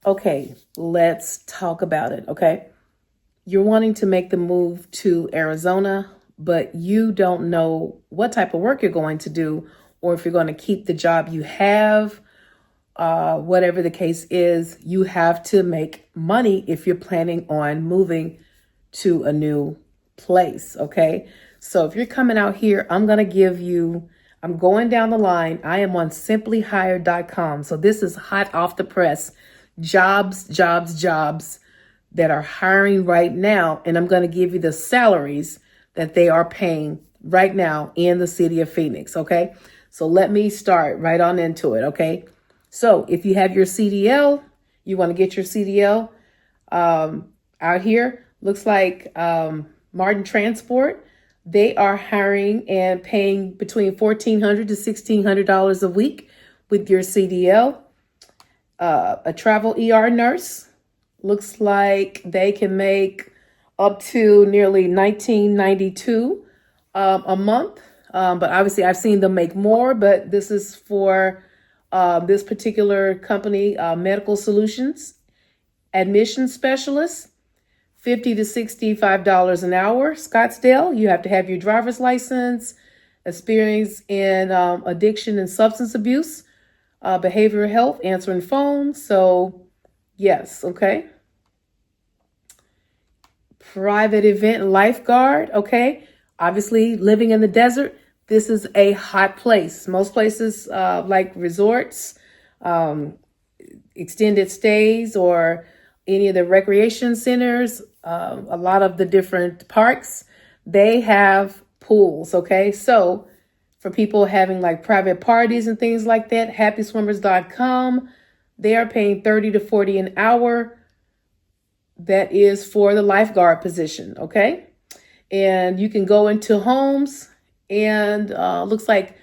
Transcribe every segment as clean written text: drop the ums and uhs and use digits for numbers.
Okay, let's talk about it. Okay. You're wanting to make the move to Arizona, but you don't know what type of work you're going to do or if you're going to keep the job you have. Whatever the case is, you have to make money if you're planning on moving to a new place. Okay. So if you're coming out here, I'm going down the line. I am on simplyhired.com. So this is hot off the press jobs that are hiring right now. And I'm going to give you the salaries that they are paying right now in the city of Phoenix. Okay. So let me start right on into it. Okay. So if you have your CDL, you want to get your CDL out here. Looks like Martin Transport, they are hiring and paying between $1,400 to $1,600 a week with your CDL. A travel ER nurse, looks like they can make up to nearly $19.92 a month. But obviously, I've seen them make more. But this is for this particular company, Medical Solutions. Admission specialist, $50 to $65 an hour. Scottsdale, you have to have your driver's license, experience in addiction and substance abuse, behavioral health, answering phones. So, yes, okay. Private event lifeguard, okay. Obviously, living in the desert, this is a hot place. Most places like resorts, extended stays, or any of the recreation centers, a lot of the different parks, they have pools, okay? So for people having like private parties and things like that, happyswimmers.com, they are paying $30 to $40 an hour. That is for the lifeguard position, okay? And you can go into homes and looks like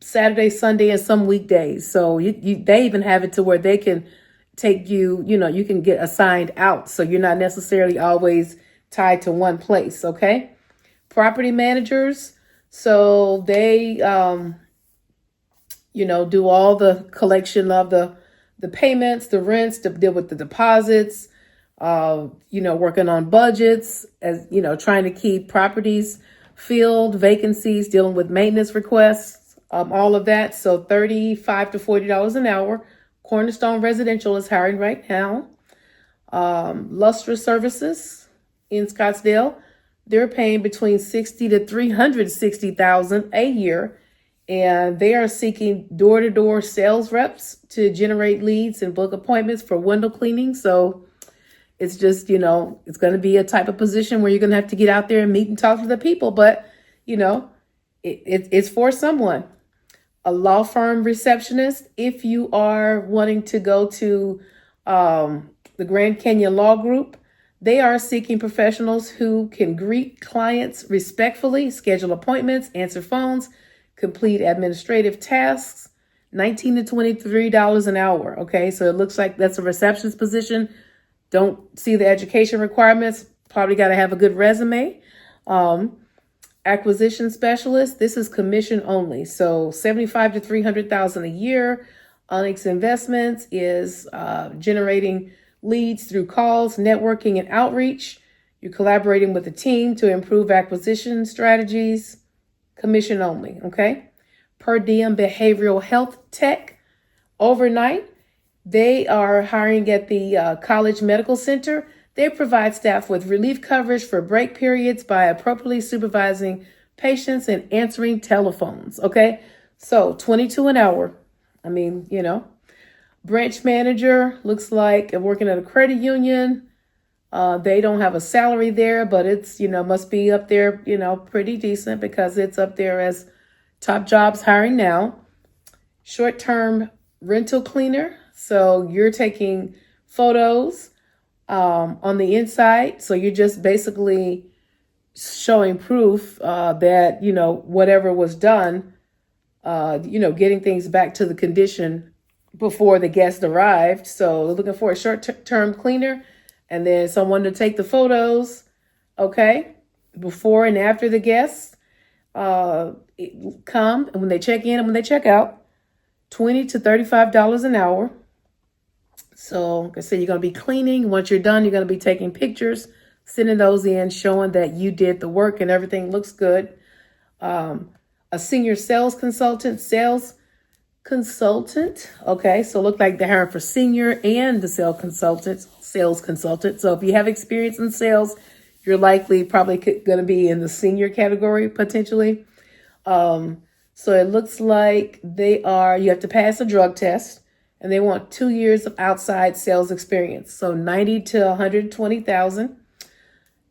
Saturday, Sunday, and some weekdays. So they even have it to where they can take you, you can get assigned out. So you're not necessarily always tied to one place, okay? Property managers, so they, do all the collection of the payments, the rents, to deal with the deposits, working on budgets, as trying to keep properties filled, vacancies, dealing with maintenance requests, all of that. So $35 to $40 an hour. Cornerstone Residential is hiring right now. Lustra Services in Scottsdale, they're paying between $60,000 to $360,000 a year, and they are seeking door-to-door sales reps to generate leads and book appointments for window cleaning. So it's just, it's going to be a type of position where you're going to have to get out there and meet and talk to the people, but it's for someone. A law firm receptionist, if you are wanting to go to the Grand Canyon Law Group, they are seeking professionals who can greet clients respectfully, schedule appointments, answer phones, complete administrative tasks, $19 to $23 an hour. Okay, so it looks like that's a receptionist position. Don't see the education requirements. Probably got to have a good resume. Acquisition specialist, this is commission only. So $75,000 to $300,000 a year. Onyx Investments is generating leads through calls, networking, and outreach. You're collaborating with a team to improve acquisition strategies. Commission only, okay? Per diem behavioral health tech, overnight. They are hiring at the College Medical Center. They provide staff with relief coverage for break periods by appropriately supervising patients and answering telephones. Okay, so $22 an hour. I mean, branch manager, looks like working at a credit union. They don't have a salary there, but it's, must be up there, pretty decent because it's up there as top jobs hiring now. Short-term rental cleaner. So you're taking photos on the inside. So you're just basically showing proof that, whatever was done, getting things back to the condition before the guest arrived. So looking for a short-term cleaner and then someone to take the photos, okay, before and after the guests come, and when they check in and when they check out. $20 to $35 an hour. So like I said, you're going to be cleaning. Once you're done, you're going to be taking pictures, sending those in, showing that you did the work and everything looks good. A senior sales consultant. Okay, so look like they're hiring for senior and the sales consultant. So if you have experience in sales, you're likely probably going to be in the senior category potentially. So it looks like you have to pass a drug test, and they want 2 years of outside sales experience. So 90 to 120,000.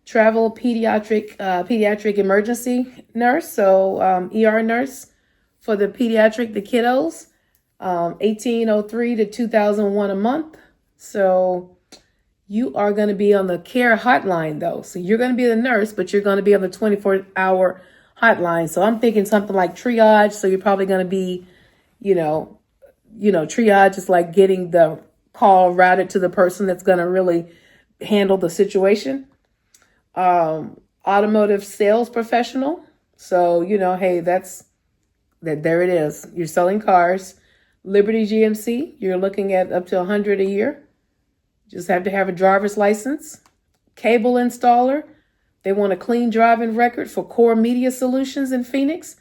Travel pediatric emergency nurse. So ER nurse for the kiddos. 1803 to 2001 a month. So you are going to be on the care hotline though. So you're going to be the nurse, but you're going to be on the 24-hour hotline. So I'm thinking something like triage. So you're probably going to be, triage is like getting the call routed to the person that's going to really handle the situation. Automotive sales professional. So, hey, there it is. You're selling cars. Liberty GMC, you're looking at up to 100 a year. Just have to have a driver's license. Cable installer, they want a clean driving record for Core Media Solutions in Phoenix.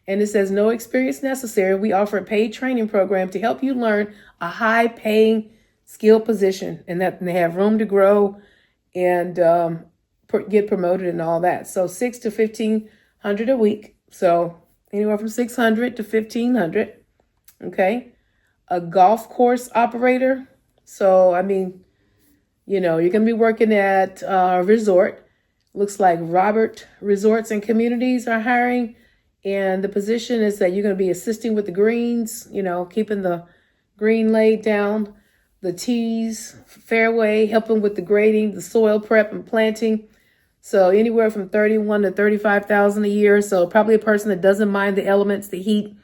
And it says no experience necessary. We offer a paid training program to help you learn a high paying skill position, and that they have room to grow and get promoted and all that. So $600 to $1,500 a week. So anywhere from $600 to $1,500. Okay. A golf course operator. So, you're going to be working at a resort. Looks like Robert Resorts and Communities are hiring. And the position is that you're going to be assisting with the greens, keeping the green laid down, the tees, fairway, helping with the grading, the soil prep and planting. So anywhere from 31 to 35,000 a year. So probably a person that doesn't mind the elements, the heat,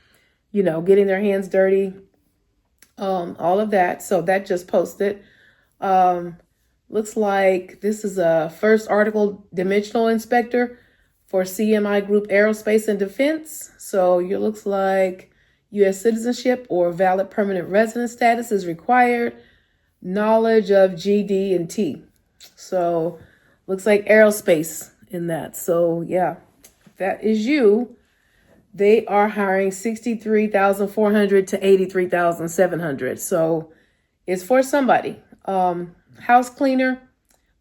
getting their hands dirty, all of that. So that just posted. Looks like this is a first article dimensional inspector for CMI Group Aerospace and Defense. So it looks like U.S. citizenship or valid permanent resident status is required. Knowledge of GD and T. So looks like aerospace in that. So yeah, if that is you. They are hiring 63,400 to 83,700. So it's for somebody. House cleaner,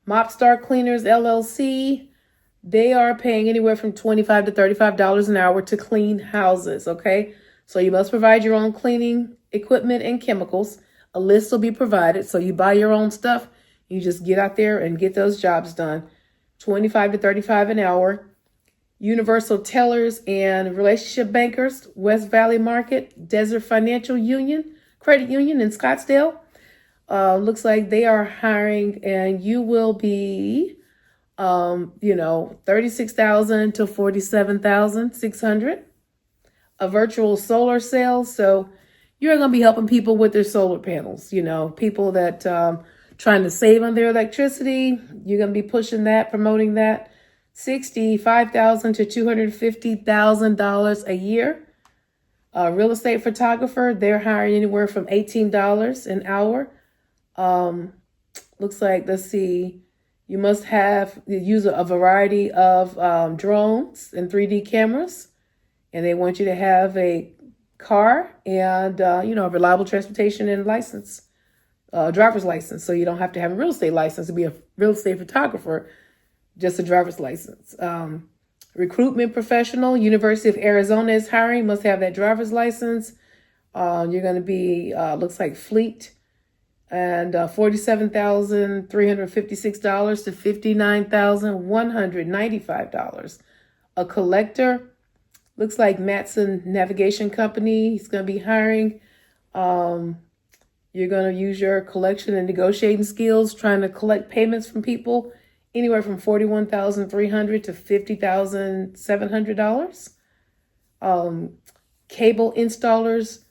Mopstar Cleaners LLC. They are paying anywhere from $25 to $35 an hour to clean houses. Okay. So you must provide your own cleaning equipment and chemicals. A list will be provided. So you buy your own stuff. You just get out there and get those jobs done. $25 to $35 an hour. Universal Tellers and Relationship Bankers, West Valley Market, Desert Financial Union, Credit Union in Scottsdale. Looks like they are hiring, and you will be, $36,000 to $47,600. A virtual solar sales. So you're going to be helping people with their solar panels, people that trying to save on their electricity. You're going to be pushing that, promoting that. $65,000 to $250,000 a year. Real estate photographer, they're hiring anywhere from $18 an hour. Looks like, let's see, you must use a variety of drones and 3D cameras, and they want you to have a car and a reliable transportation and license, driver's license. So you don't have to have a real estate license to be a real estate photographer. Just a driver's license. Recruitment professional, University of Arizona is hiring, must have that driver's license. You're going to be, looks like fleet, and $47,356 to $59,195. A collector, looks like Matson Navigation Company. He's going to be hiring. You're going to use your collection and negotiating skills, trying to collect payments from people. Anywhere from $41,300 to $50,700. Cable installers,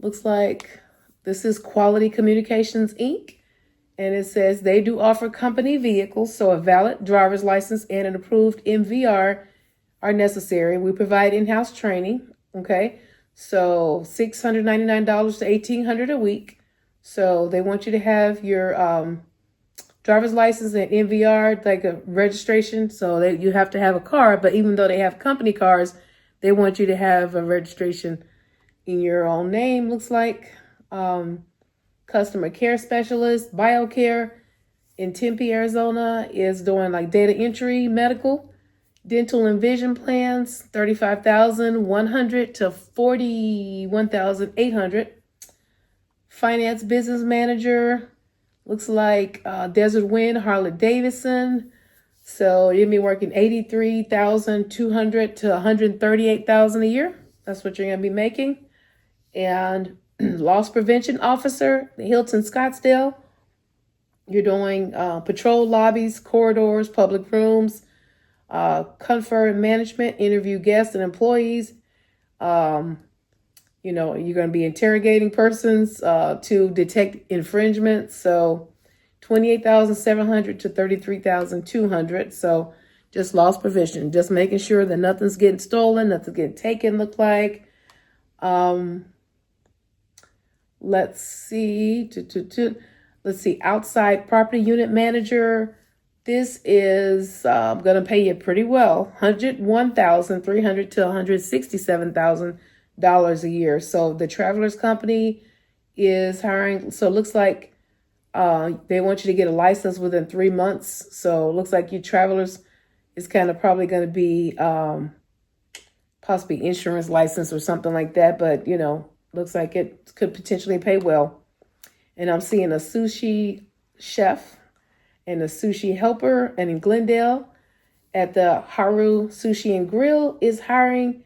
looks like this is Quality Communications Inc. And it says they do offer company vehicles, so a valid driver's license and an approved MVR are necessary. We provide in-house training. Okay, so $699 to $1,800 a week. So they want you to have your driver's license and NVR, like a registration. So you have to have a car, but even though they have company cars, they want you to have a registration in your own name, looks like. Customer care specialist, BioCare in Tempe, Arizona is doing like data entry, medical, dental and vision plans, 35,100 to 41,800. Finance business manager, looks like Desert Wind, Harley Davidson. So you'll be working 83,200 to 138,000 a year. That's what you're gonna be making. And loss prevention officer, Hilton Scottsdale. You're doing patrol lobbies, corridors, public rooms, comfort management, interview guests and employees. You're going to be interrogating persons to detect infringements. So 28,700 to 33,200. So just loss prevention, just making sure that nothing's getting stolen, nothing's getting taken, look like. Let's see. Let's see. Outside property unit manager. This is going to pay you pretty well. $101,300 to $167,000 a year. So the Travelers Company is hiring. So it looks like they want you to get a license within 3 months. So it looks like your Travelers is kind of probably going to be possibly insurance license or something like that. But, looks like it could potentially pay well. And I'm seeing a sushi chef and a sushi helper. And in Glendale, at the Haru Sushi and Grill is hiring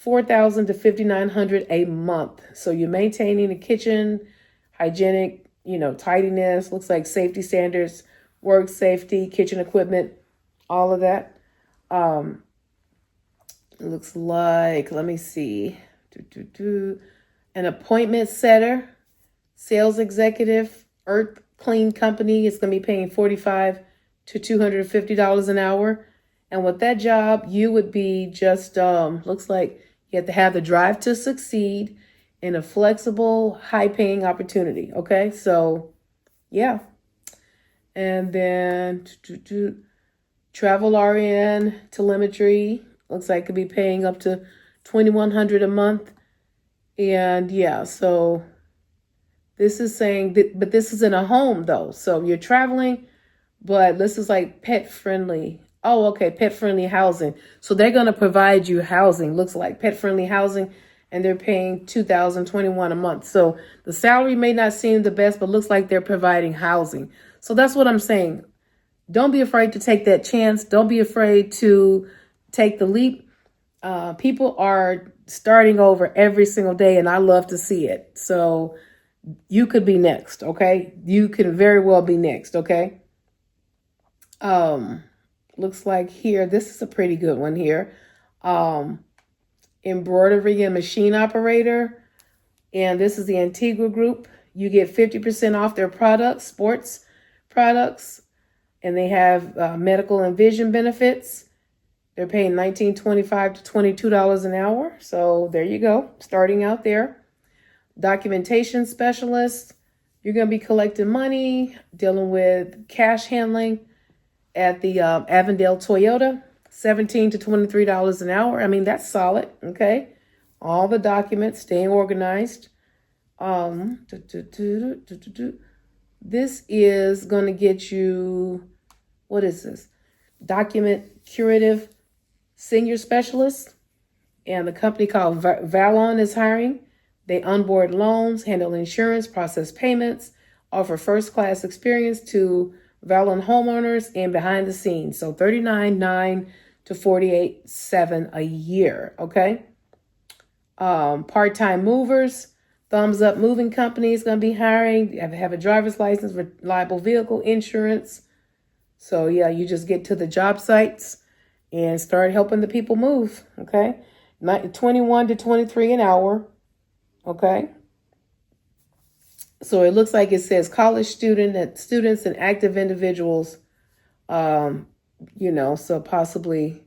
$4,000 to $5,900 a month. So you're maintaining the kitchen, hygienic, tidiness. Looks like safety standards, work safety, kitchen equipment, all of that. Looks like, let me see, an appointment setter, sales executive, Earth Clean Company is going to be paying $45 to $250 an hour. And with that job, you would be just, looks like you have to have the drive to succeed in a flexible, high-paying opportunity. Okay, so yeah. And then travel RN, telemetry, looks like it could be paying up to $2,100 a month. And yeah, so this is saying that, but this is in a home though. So you're traveling, but this is like pet friendly. Oh, okay, pet friendly housing. So they're going to provide you housing, looks like pet friendly housing, and they're paying $2,021 a month. So the salary may not seem the best, but looks like they're providing housing. So that's what I'm saying. Don't be afraid to take that chance. Don't be afraid to take the leap. People are starting over every single day, and I love to see it. So you could be next, okay? You can very well be next, okay? Looks like here, this is a pretty good one here. Embroidery and machine operator. And this is the Antigua Group. You get 50% off their products, sports products. And they have medical and vision benefits. They're paying $19.25 to $22 an hour. So there you go, starting out there. Documentation specialist. You're going to be collecting money, dealing with cash handling at the Avondale Toyota, $17 to $23 an hour. I mean, that's solid, okay? All the documents, staying organized. This is going to get you, what is this? Document curative senior specialist. And the company called Valon is hiring. They onboard loans, handle insurance, process payments, offer first-class experience to Valon homeowners and behind the scenes. So $39,900 to $48,700 a year, okay? Part-time movers, Thumbs Up Moving Company is going to be hiring. You have a driver's license, reliable vehicle insurance. So yeah, you just get to the job sites and start helping the people move, okay? 21 to 23 an hour, okay? So it looks like it says college students and active individuals, so possibly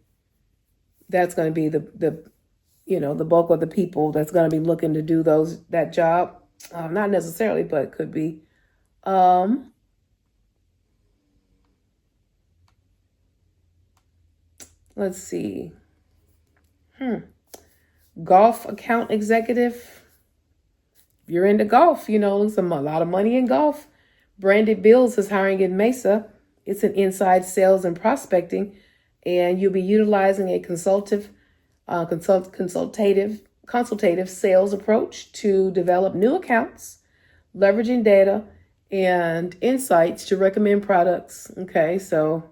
that's going to be the bulk of the people that's going to be looking to do that job. Not necessarily, but it could be. Um, let's see. Golf account executive. If you're into golf, there's a lot of money in golf. Branded Bills is hiring in Mesa. It's an inside sales and prospecting, and you'll be utilizing a consultative sales approach to develop new accounts, leveraging data and insights to recommend products. Okay, so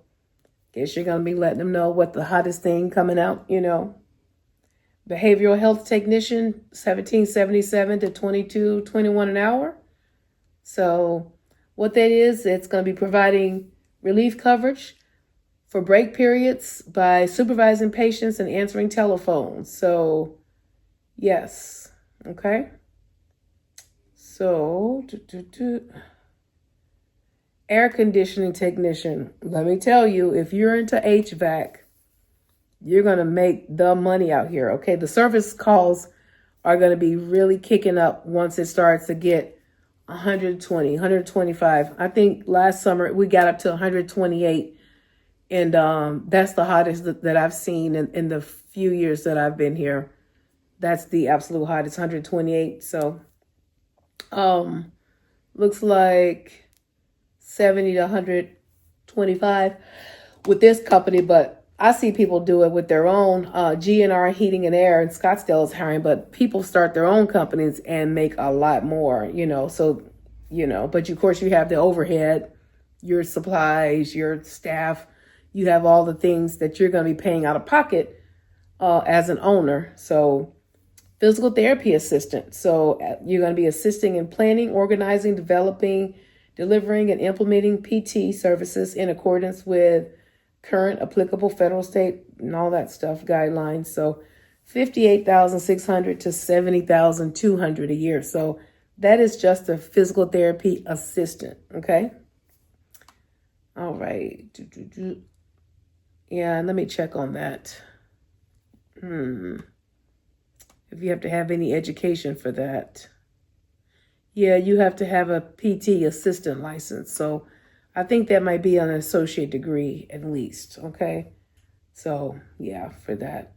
guess you're going to be letting them know what the hottest thing coming out, Behavioral health technician, $17.77 to $22.21 an hour. So what that is, it's going to be providing relief coverage for break periods by supervising patients and answering telephones. So yes, okay. So air conditioning technician. Let me tell you, if you're into HVAC, you're going to make the money out here. Okay. The service calls are going to be really kicking up once it starts to get 120, 125. I think last summer we got up to 128. And that's the hottest that I've seen in the few years that I've been here. That's the absolute hottest, 128. So looks like 70 to 125 with this company, but I see people do it with their own. GNR Heating and Air in Scottsdale is hiring, but people start their own companies and make a lot more, so, but of course you have the overhead, your supplies, your staff, you have all the things that you're going to be paying out of pocket as an owner. So physical therapy assistant. So you're going to be assisting in planning, organizing, developing, delivering, and implementing PT services in accordance with current applicable federal, state, and all that stuff guidelines. So $58,600 to $70,200 a year. So that is just a physical therapy assistant. Okay. All right. Yeah, let me check on that. If you have to have any education for that. Yeah, you have to have a PT assistant license. So I think that might be an associate degree at least. Okay. So yeah, for that.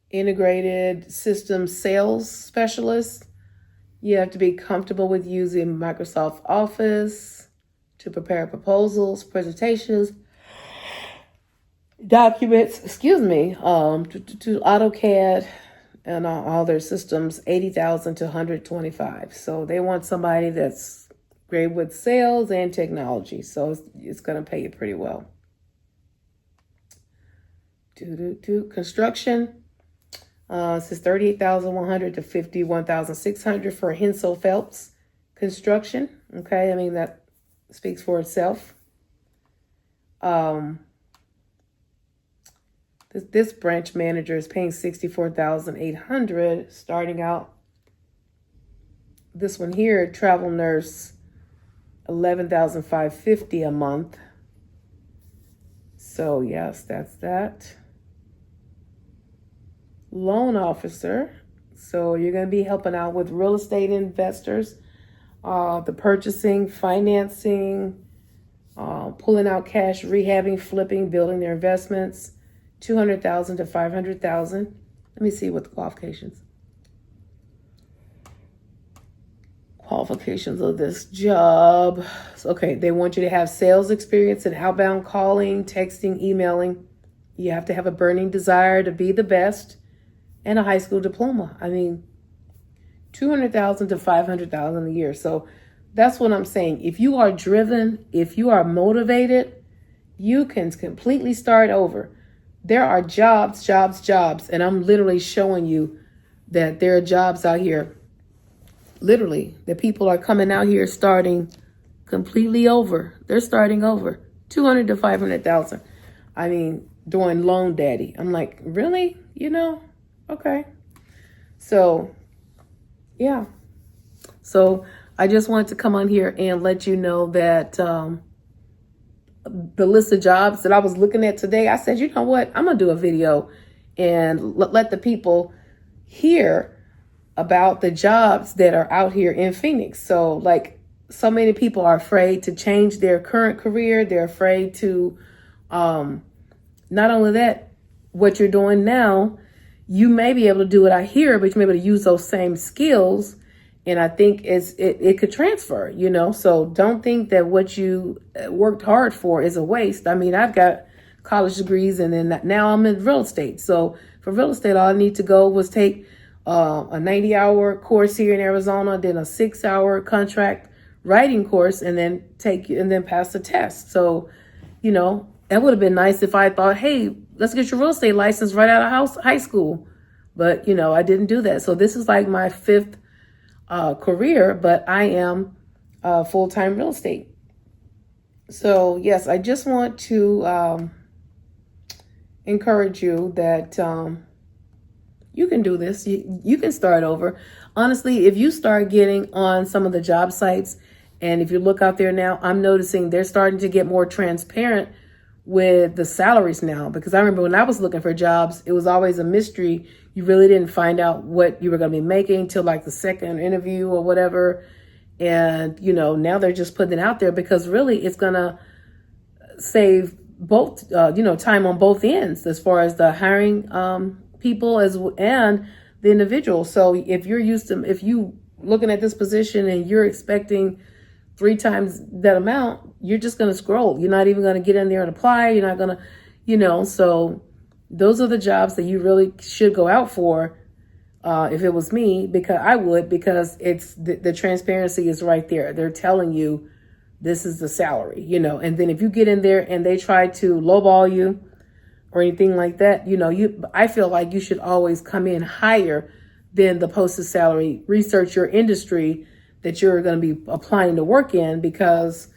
Integrated system sales specialist. You have to be comfortable with using Microsoft Office to prepare proposals, presentations, documents, to AutoCAD and all their systems, 80,000 to 125. So they want somebody that's great with sales and technology. So it's going to pay you pretty well. Construction. It says 38,100 to 51,600 for Hensel Phelps Construction. Okay, I mean that speaks for itself. This branch manager is paying 64,800 starting out. This one here, travel nurse, 11,550 a month. So yes, that's that. Loan officer. So you're going to be helping out with real estate investors, the purchasing, financing, pulling out cash, rehabbing, flipping, building their investments. 200,000 to 500,000. Let me see what the qualifications of this job. Okay, they want you to have sales experience in outbound calling, texting, emailing. You have to have a burning desire to be the best and a high school diploma. I mean, 200,000 to 500,000 a year. So that's what I'm saying. If you are driven, if you are motivated, you can completely start over. There are jobs, and I'm literally showing you that there are jobs out here, literally, that people are coming out here starting completely over. They're starting over 200 to 500,000. I mean, doing loan daddy. I'm like, really? Okay. So, yeah. So I just wanted to come on here and let you know that the list of jobs that I was looking at today, I said, you know what? I'm going to do a video and let the people hear about the jobs that are out here in Phoenix. So like, so many people are afraid to change their current career. They're afraid to, not only that, what you're doing now, you may be able to do it out here, but you may be able to use those same skills. And I think it could transfer, so don't think that what you worked hard for is a waste. I mean, I've got college degrees, and then now I'm in real estate. So for real estate, all I need to go was take a 90-hour course here in Arizona, then a 6-hour contract writing course, and then pass the test. So, that would have been nice if I thought, hey, let's get your real estate license right out of high school. But, I didn't do that. So this is like my 5th career, but I am full-time real estate. So yes, I just want to encourage you that you can do this. You can start over. Honestly, if you start getting on some of the job sites, and if you look out there now, I'm noticing they're starting to get more transparent with the salaries now, because I remember when I was looking for jobs, it was always a mystery. You really didn't find out what you were going to be making till like the second interview or whatever. And, now they're just putting it out there because really it's going to save both, time on both ends as far as the hiring people and the individual. So if you looking at this position and you're expecting 3 times that amount, you're just going to scroll. You're not even going to get in there and apply. You're not going to, so those are the jobs that you really should go out for. If it was me, because it's the transparency is right there. They're telling you this is the salary, and then if you get in there and they try to lowball you or anything like that, I feel like you should always come in higher than the posted salary. Research your industry that you're going to be applying to work in, because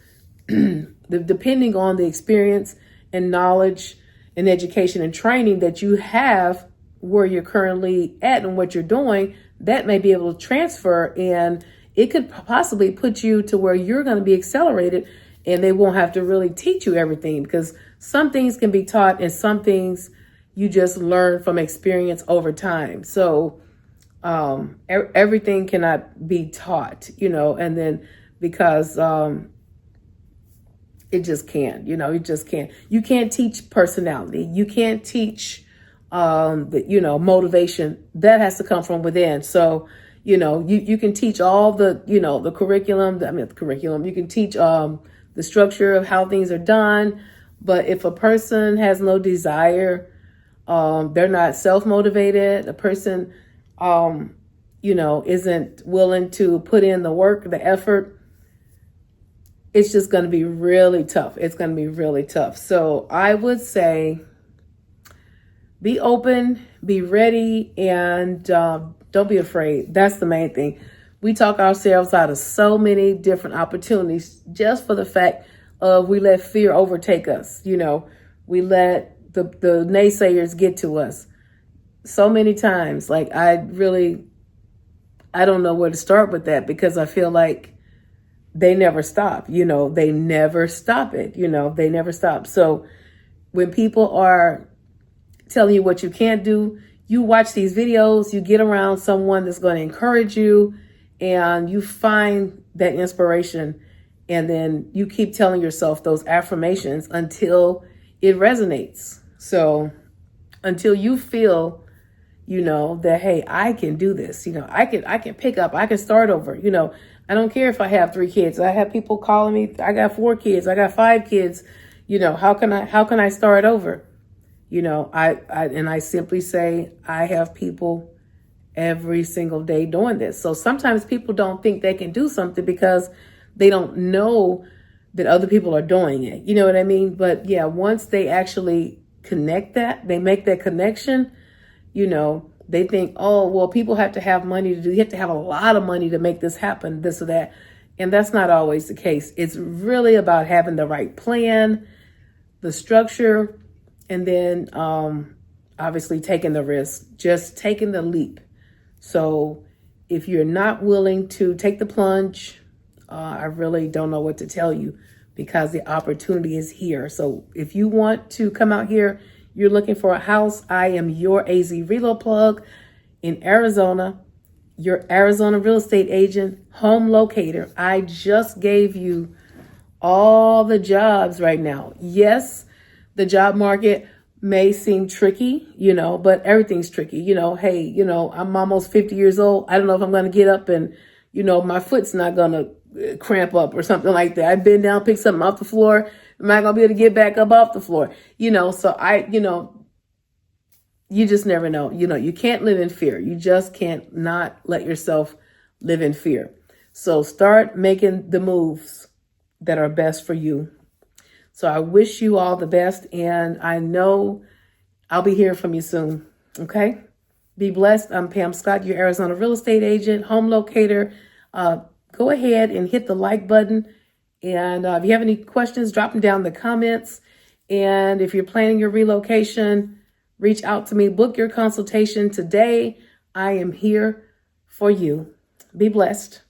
depending on the experience and knowledge and education and training that you have where you're currently at and what you're doing, that may be able to transfer, and it could possibly put you to where you're going to be accelerated and they won't have to really teach you everything, because some things can be taught and some things you just learn from experience over time. So everything cannot be taught, and then because it just can't, you just can't. You can't teach personality. You can't teach, motivation. That has to come from within. So, you can teach all the, the curriculum. You can teach the structure of how things are done. But if a person has no desire, they're not self-motivated, a person isn't willing to put in the work, the effort, it's just going to be really tough. It's going to be really tough. So I would say be open, be ready, and don't be afraid. That's the main thing. We talk ourselves out of so many different opportunities just for the fact of we let fear overtake us. We let the naysayers get to us so many times. Like I don't know where to start with that, because I feel like they never stop, they never stop it, they never stop. So when people are telling you what you can't do, you watch these videos, you get around someone that's going to encourage you, and you find that inspiration, and then you keep telling yourself those affirmations until it resonates. So until you feel that, hey, I can do this, I can pick up, I can start over, I don't care if I have 3 kids. I have people calling me, I got 4 kids, I got 5 kids, how can I start over? I simply say, I have people every single day doing this. So sometimes people don't think they can do something because they don't know that other people are doing it. You know what I mean? But yeah, once they actually connect that, they make that connection, they think, oh, well, people have to have money to do, you have to have a lot of money to make this happen, this or that. And that's not always the case. It's really about having the right plan, the structure, and then obviously taking the risk, just taking the leap. So if you're not willing to take the plunge, I really don't know what to tell you, because the opportunity is here. So if you want to come out here you're looking for a house, I am your AZ Relo plug in Arizona, your Arizona real estate agent, home locator. I just gave you all the jobs right now. Yes, the job market may seem tricky, but everything's tricky. Hey, I'm almost 50 years old. I don't know if I'm going to get up and, my foot's not going to cramp up or something like that. I bend down, pick something off the floor. Am I going to be able to get back up off the floor? So you just never know. You can't live in fear. You just can't not let yourself live in fear. So start making the moves that are best for you. So I wish you all the best, and I know I'll be hearing from you soon. Okay? Be blessed. I'm Pam Scott, your Arizona real estate agent, home locator. Go ahead and hit the like button. And if you have any questions, drop them down in the comments. And if you're planning your relocation, reach out to me. Book your consultation today. I am here for you. Be blessed.